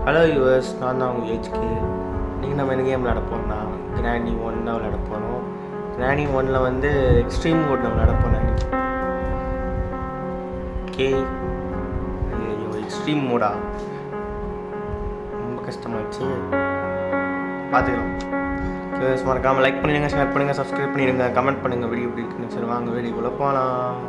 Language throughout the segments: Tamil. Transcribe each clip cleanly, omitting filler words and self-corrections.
ஹலோ யூஎஸ், நான் தான் உங்கள் ஹெச்கே. இன்றைக்கி நம்ம என்ன கேம் விளையாட போகிறோம்னா கிராணி 1 தான் விளையாட போகிறோம். கிராணி 1 வந்து எக்ஸ்ட்ரீம் மோட் நம்ம விளையாட போகிறோம். ஓகே, ஐயோ எக்ஸ்ட்ரீம் மோடா, ரொம்ப கஷ்டமாச்சு. பார்த்துக்கலாம். யூஎஸ் மறக்காமல் லைக் பண்ணிடுங்க, ஷேர் பண்ணுங்கள், சப்ஸ்கிரைப் பண்ணிடுங்க, கமெண்ட் பண்ணுங்கள் வீடியோ எப்படி இருக்குன்னு. சரி வாங்க வீடியோக்குள்ளே போகலாம்.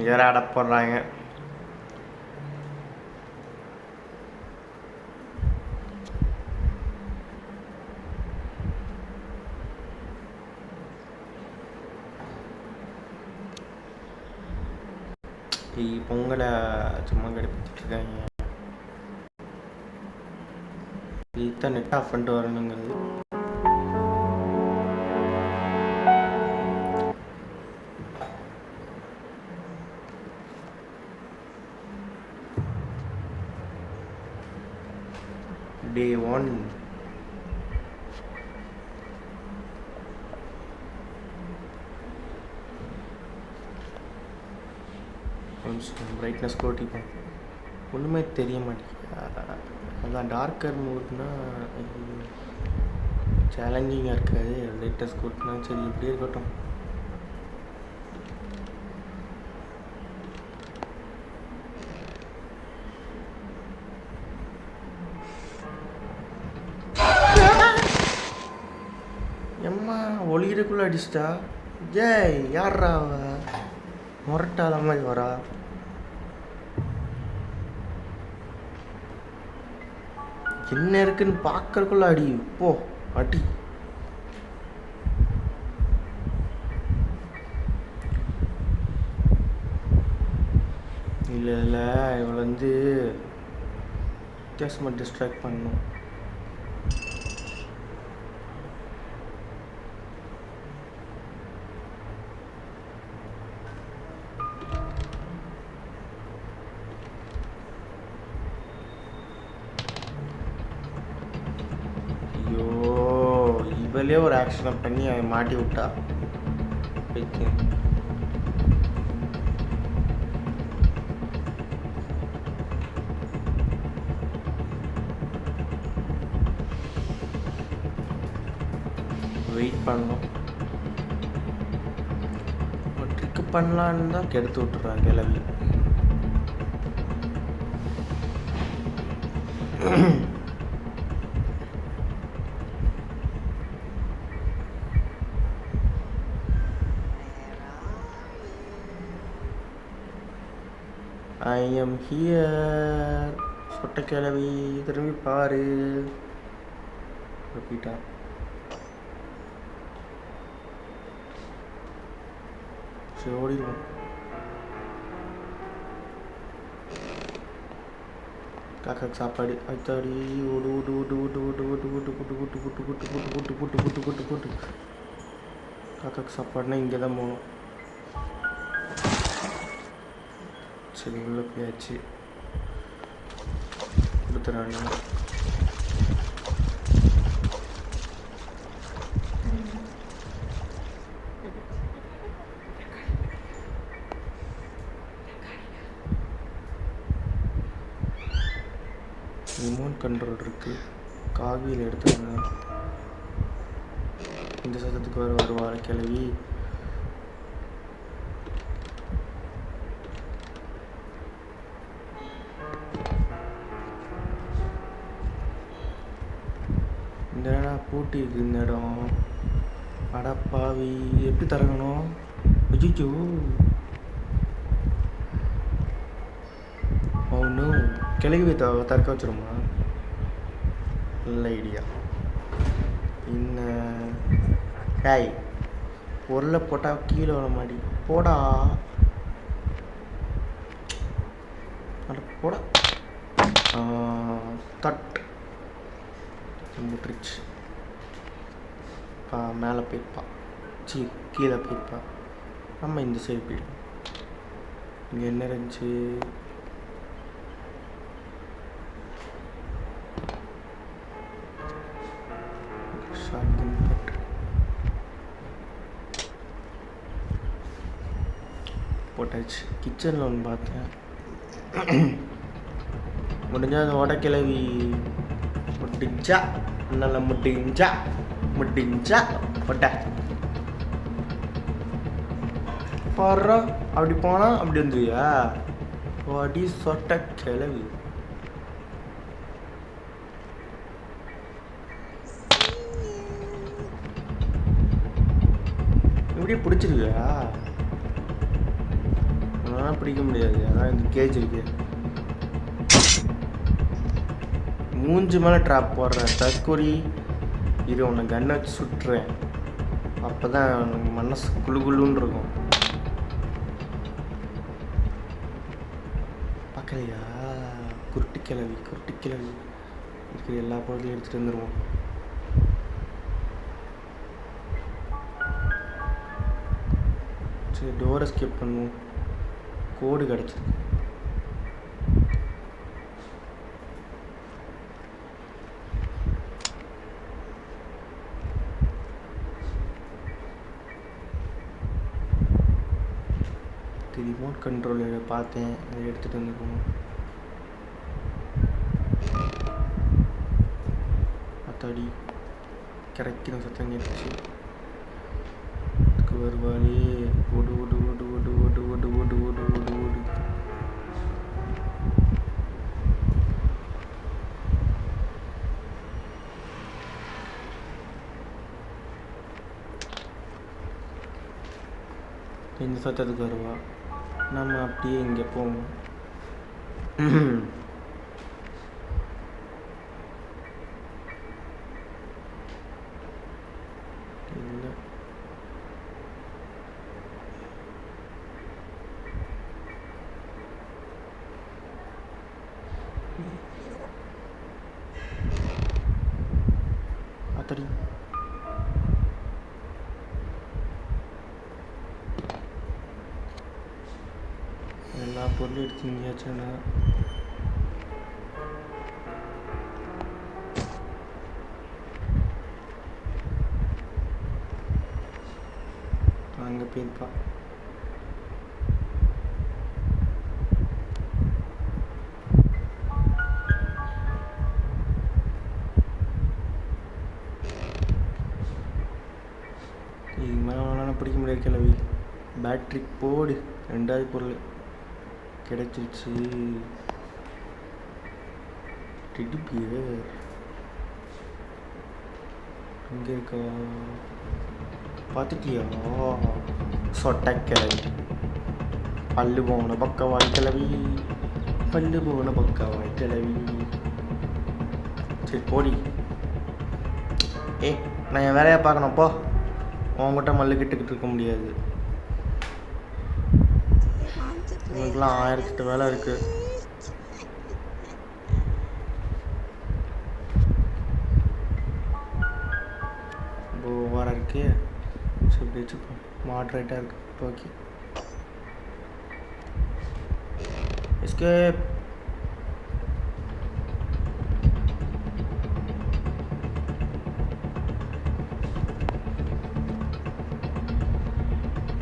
வேற ஆட போடுறாங்க. பொங்கலை சும்மா கடிப்பிட்டு இருக்காங்க. இதுதான் நெட் ஆஃப் பண்ணிட்டு வரணுங்கிறது. Day 1. பிரைட்னஸ் கூட்டிப்போம். ஒன்றுமே தெரிய மாட்டேங்குது. அதான் டார்க்கர் மூட்னா சேலஞ்சிங்காக இருக்காது. லைட்டஸ்ட் கூட்டினா சரி இப்படியே இருக்கட்டும். எம்மா ஒளிகிறக்குள்ளே அடிச்சிட்டா. ஜெய் யார்ரா அவ? முரட்டாத மாதிரி வரா. என்ன இருக்குன்னு பார்க்கறக்குள்ள அடி. போ அடி. இல்லை இல்லை, இவளை வந்து வித்தியாசமாக டிஸ்ட்ராக்ட் பண்ணணும். இவளே ஒரு ஆக்ஷனை பண்ணி அவன் மாட்டி விட்டா. வெயிட் பண்ணணும். ஒரு ட்ரிக்கு பண்ணலான்னு தான் கெடுத்து விட்டுறா கிளவி. I am here. சொட்ட கிளவி திரும்பி பாரு. ரிப்பீட்டா. சரி ஓடிடுவோம். காக்காக்கு சாப்பாடு அத்தாடி. ஓடு ஓடு ஓடு ஓடு ஓடு ஓடு ஓடு ஓடு ஓட்டு ஓட்டு ஓட்டு ஓட்டு ஓட்டு ஓட்டு ஓட்டு ஓட்டு ஓட்டு. காக்காக்கு சாப்பாடுனா இங்கே தான் போகணும். சரி உள்ள போயாச்சு. கொடுத்துறாங்க. ரிமோட் கண்ட்ரோல் இருக்கு. காவியில் எடுத்துருங்க. இந்த சத்தத்துக்கு வேறு வருவார கிளவி. இந்த இடம் பூட்டி இருக்கு. இந்த இடம் அடப்பாவி எப்படி திறக்கணும்? அஜிச்சோ ஒன்றும் கிளவி திறக்க வச்சிருமா? நல்ல ஐடியா. இன்னும் ஹாய் பொருளை போட்டால் கீழே வர மாடி. போடா அட போடா. தட் முட்டுருச்சு. மேலே போயிருப்பா. கீழே போயிருப்பா. நம்ம இந்த சைடு போயிடும். இங்கே என்ன இருந்துச்சு? போட்டாச்சு. கிச்சனில் ஒன்று பார்த்தேன், முடிஞ்சால் அந்த வடை கிளவி முடிஞ்சா நல்லா முடிஞ்சா வடை பாடுறா. அப்படி போனால் அப்படி வந்துவியா வாடி சொட்ட கிளவி. இப்படியே பிடிச்சிருக்கியா? அதெல்லாம் பிடிக்க முடியாது, அதான் இந்த கேஜ் இருக்கு. மூஞ்சி மேலே ட்ராப் போடுறேன் தற்கொலை. இது உன்னை கண்ணை வச்சு சுட்டுறேன், அப்போ தான் எனக்கு மனசு குழுன்னு இருக்கும். பார்க்கலையா? குருட்டு கிளவி இருக்கிற எல்லா பொருளையும் எடுத்துகிட்டு வந்துடுவோம். சரி, டோரை ஸ்கிப் பண்ணுவோம். கோடு கிடச்சிருக்கு. ரிமோட் கண்ட்ரோலர் பார்த்தேன், அதை எடுத்துகிட்டு வந்துருக்கோம். அத்தாடி கிடைக்கணும், சத்தம் கேட்டுச்சு. அதுக்கு வருவாளே, ஓடு ஓடு ஓடு ஓடு ஓடு ஓடு ஓடு ஓடு ஓடு ஓடு. இந்த சத்தத்துக்கு வருவா. நம்ம அப்படியே இங்கே போவோம். இல்லை, அத்தடி எல்லா பொருளும் எடுத்துங்கியாச்சுன்னா அங்கே போயிருப்பா. இதுக்கு மேலே வேணாலும் பிடிக்க முடியாது கிளவி. பேட்ரி போடு. 2வது பொருள் கிடைச்சிருச்சு. டெடி பியர் இங்கே இருக்கா? பார்த்துட்டியா? சொட்ட கிளவி, பல்லு போன பக்கவாய் கிளவி, பல்லு போன பக்கவாய் கிளவி. சரி போடி. நான் என் வேலையை பார்க்கணும்ப்போ. உங்ககிட்ட மல்லுக்கிட்டுக்கிட்டு இருக்க முடியாது. உங்களுக்குலாம் 1008 வேலை இருக்குது. ஓவராக இருக்கு. சரி வச்சுப்போம், மாட்ரேட்டாக இருக்கு. Okay, escape.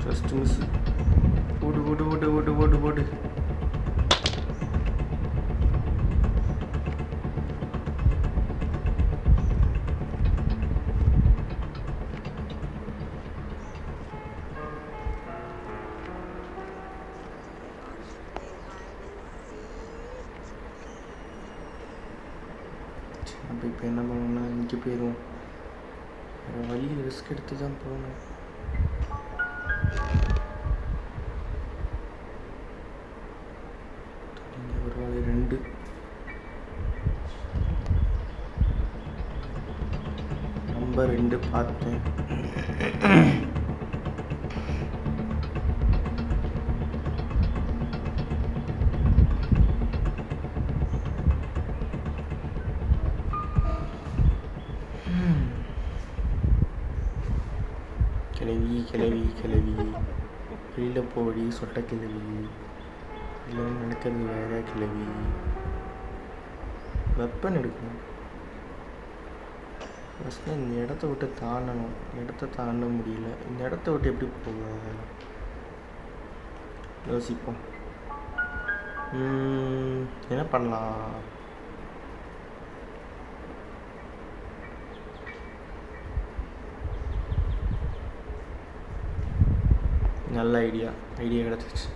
Just miss. ஓடு ஓடு ஓடு ஓடு ஓடு ஓடு. அப்போ இப்போ என்ன பண்ணணும்னா இங்கே போயிடுவோம். வேறு வழி ரிஸ்க் எடுத்து தான் போகணும். இங்கே ஒரு வழி 2 நம்பர் 2 பார்த்தேன். கிளவி கிளவி கிளவி, வெளியில் போடி சொட்ட கிளவி. இல்லை நடக்கிறது வேற கிளவி. வெப்பன் எடுக்கணும். ஃபஸ்ட்டு இந்த இடத்த விட்டு தாண்டணும். இடத்த தாண்ட முடியல. இந்த இடத்த விட்டு எப்படி போக? யோசிப்போம். என்ன பண்ணலாம்? நல்ல ஐடியா கிடச்சிச்சு.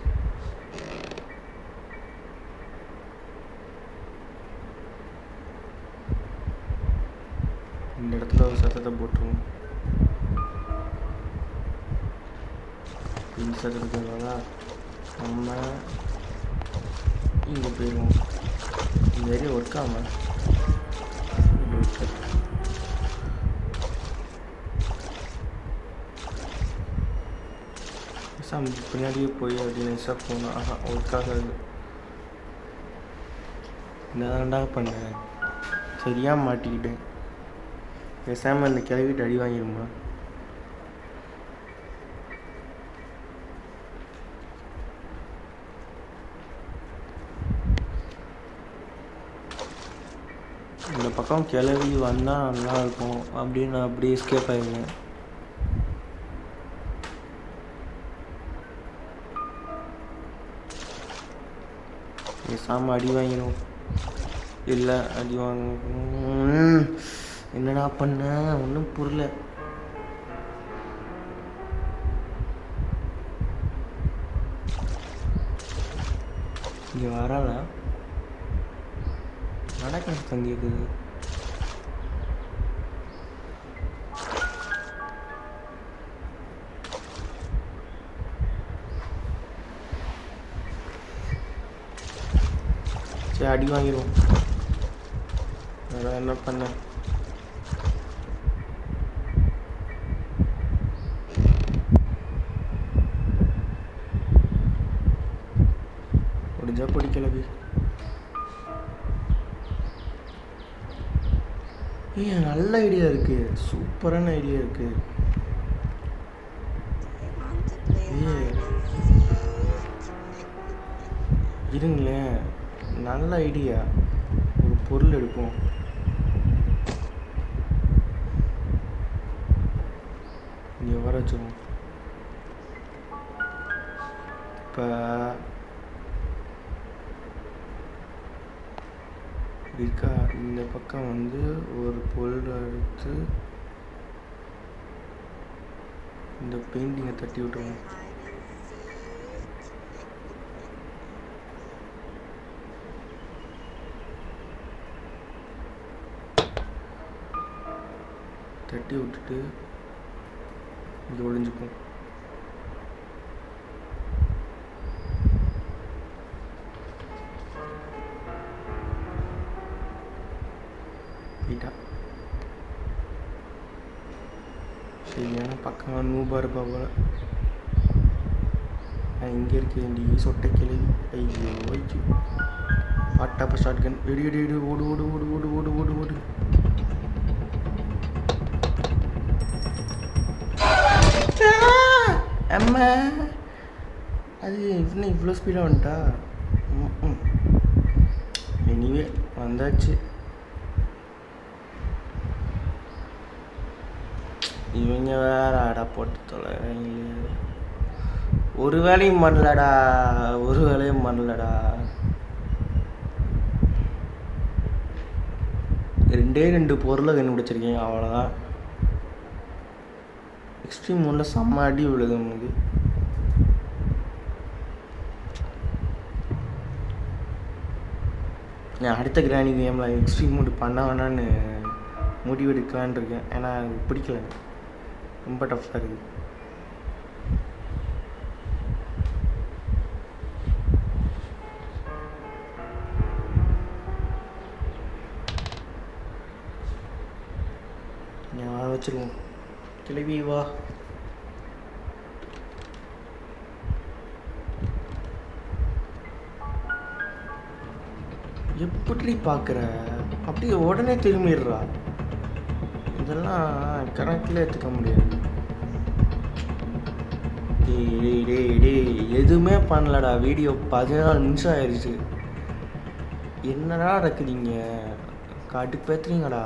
இந்த இடத்துல ஒரு சத்தத்தை போட்டுருவோம். இந்த சத்தத்துக்கு நம்ம இங்கே போயிடுவோம். இந்த ஏரியா ஒர்க் ஆகாம பின்னாடியே போய் அப்படின்னு நைஸாக போனால் ஒர்க் ஆகாது. என்னதான்டா பண்ணேன், சரியாக மாட்டிக்கிட்டேன். பேசாமல் இந்த கிளவிட்டு அடி வாங்கிடுமா? இந்த பக்கம் கிளவி வந்தால் நல்லாயிருக்கும் அப்படின்னு நான் அப்படியே எஸ்கேப் ஆகிடுவேன். பேசாமல் அடி வாங்கிடும். இல்லை அடி வாங்கணும். என்னடா பண்ண ஒன்றும் புரியல. இங்கே வரல நடக்க தங்கியிருக்குது. சரி அடி வாங்கிடுவோம். வேறு என்ன பண்ண? முடிஞ்சா பிடிக்கலவி. நல்ல ஐடியா இருக்கு, சூப்பரான ஐடியா இருக்கு. இருங்களேன், நல்ல ஐடியா. ஒரு பொருள் எடுப்போம். இங்கே வர வச்சுருவோம். இப்போ இருக்கா இந்த பக்கம் ஒரு பொருள் எடுத்து இந்த பெயிண்டிங்கை தட்டி விட்டுருவோம். தட்டி விட்டுட்டு இங்கே ஒளிஞ்சுப்போம். சரியான பக்கம் நூபா இருப்பா போல. இங்கே இருக்கேன்டி சொட்டை கிளவி. ஐயோ ஐயோ, பாட்டாப்ப ஷார்ட் கன். வெடி வெடி வெடி, ஓடு ஓடு ஓடு ஓடு ஓடு ஓடு ஓடு. அம்மா அது இன்னும் இவ்வளோ ஸ்பீடாக வந்துட்டா. எனிவே வந்தாச்சு. இவங்க வேற அடா போட்டு தொலைவாங்க. ஒரு வேலையும் பண்ணலடா. 2 பொருளை கண்டுபிடிச்சிருக்கீங்க, அவ்வளோதான். எக்ஸ்ட்ரீம் மோடில் செம்ம அடி விழுது நமக்கு. நான் அடுத்த கிராணி கேமில் எக்ஸ்ட்ரீம் மோடு பண்ண வேணான்னு முடிவெடுக்கலான் இருக்கேன். ஏன்னா எனக்கு பிடிக்கல, ரொம்ப டஃப்பாக இருக்குது. நான் வச்சுருவோம். கிளவி வா. எப்படி பார்க்குற? அப்படியே உடனே திரும்பிடுறா. இதெல்லாம் கணக்கில் எடுத்துக்க முடியாது. எதுவுமே பண்ணலடா. வீடியோ 14 நிமிஷம் ஆயிடுச்சு. என்னடா நடக்குதுங்க? கடுப்பேத்துறீங்கடா.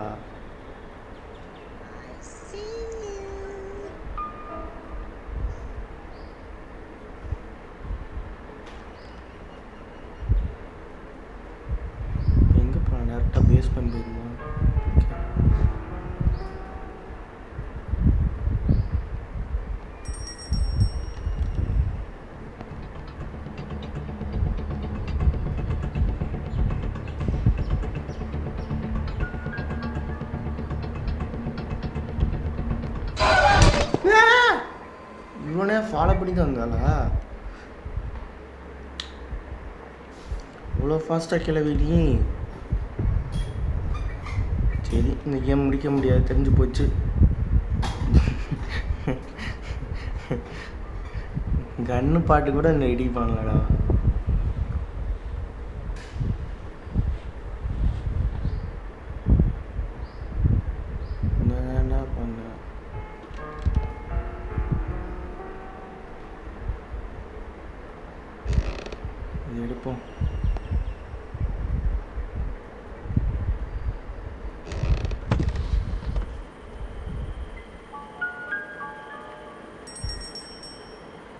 நானே ஃபாலோ பண்ணி தான் வந்தாளா? இவ்வளோ ஃபாஸ்ட்டாக கிளவி நீ? சரி, இந்த கேம் முடிக்க முடியாது, தெரிஞ்சு போச்சு. கன்னு பாட்டு கூட இந்த ரெடி பண்ணலடா. என்ன பண்ண இது எடுப்போம்.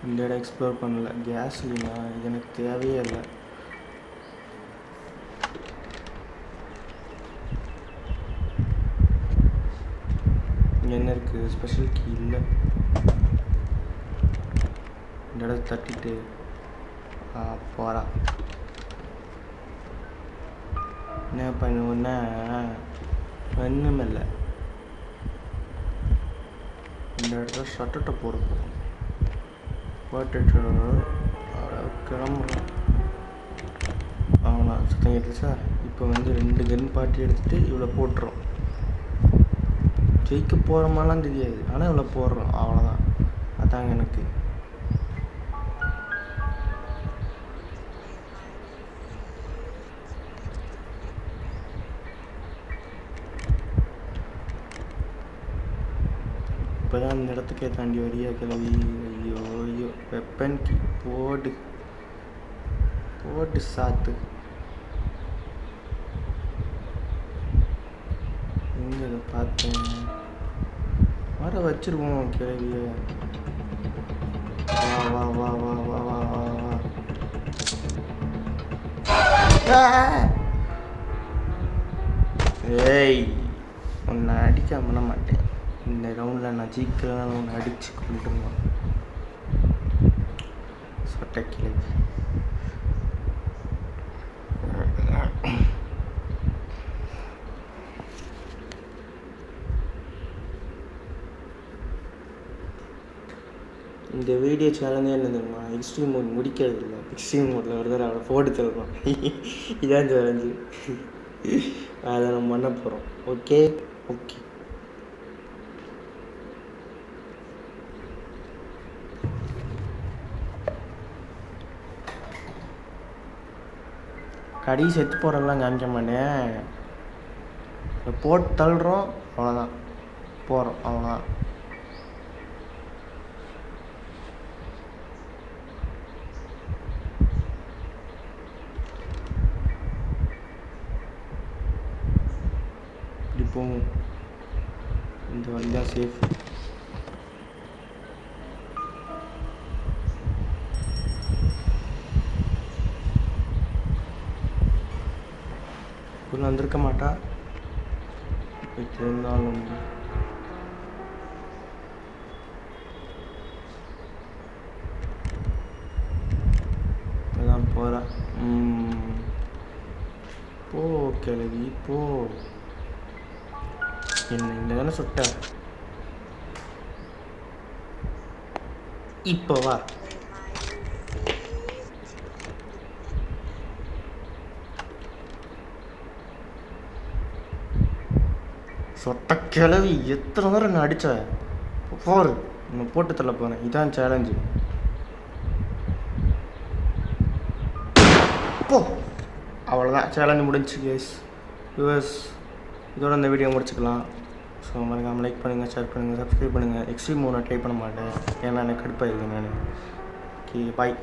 இந்த இடம் எக்ஸ்ப்ளோர் பண்ணல. கேஸ் இல்லைண்ணா, இது எனக்கு தேவையே இல்லை. என்ன இருக்குது? ஸ்பெஷல் கீ இல்லை. இந்த இடத்த தட்டிட்டு போகிறா. என்ன பண்ணுவோன்னா ஒன்றுமில்லை. இந்த இடத்துல ஷட்டட்டை போட போகிறோம். போட்டுட்டு கிளம்புறோம். ஆமாம், சுத்தம் கேட்டு சார். இப்போ வந்து 2 கன் பாட்டி எடுத்துகிட்டு இவ்வளோ போட்டுறோம். ஜெயிக்க போகிற மாதிரிலாம் தெரியாது, ஆனால் இவ்வளோ போடுறோம், அவ்வளோதான். அதாங்க எனக்கு. இப்போ தான் இந்த இடத்துக்கே தாண்டி வரியா கிளவி? ஐயோ ஐயோ, வெப்பன் கீ போடு போட்டு சாத்து. எங்கே இதை பார்த்தேன்? வர வச்சிருவோம் கிளவிய. வா வா வா வா வா வா வா வா. ஏய், உன்னை அடிக்க பண்ண மாட்டேன். இந்த ரவுண்டில் நான் ஜீக்கெல்லாம் ஒன்று அடித்து கொண்டுருவான். சொட்டை கிளவி. இந்த வீடியோ சேலஞ்சே என்ன தெரியுமா? எக்ஸ்ட்ரீம் மோட் முடிக்கிறது இல்லை, எக்ஸ்ட்ரீம் மோடில் ஒரு தடவை அவளை போட்டு தருவோம். இதான் சேலஞ்சு. அதை நம்ம பண்ண போகிறோம். Okay okay. கடி செத்து போகிறதெல்லாம் காமிக்க மாட்டேன். போட்டு தள்ளுறோம், அவ்வளோதான். போகிறோம், அவ்வளோதான். இப்படி போகும். இந்த வழியாக சேஃப். பொண்ணு வந்திருக்க மாட்டா, இருந்தாலும் அதான் போகிறா. போ கிளவி போ. என்ன இந்த தானே சுட்ட? இப்போ வா. சொட்ட கிளவி, எத்தனை தடவை நான் அடித்த போர் இன்னும் போட்டு தள்ள போகிறேன். இதான் சேலஞ்சு. போ, அவ்வளோதான். சேலஞ்சு முடிஞ்சு கேஸ் யூஎஸ். இதோட இந்த வீடியோ முடிச்சுக்கலாம். ஸோ மறக்காமல் லைக் பண்ணுங்கள், ஷேர் பண்ணுங்கள், சப்ஸ்கிரைப் பண்ணுங்கள். எக்ஸ்ட்ரீம் மோட் நான் ட்ரை பண்ண மாட்டேன், ஏன்னா எனக்கு கடுப்பாயிருக்கேன் நான். ஓகே, பாய்.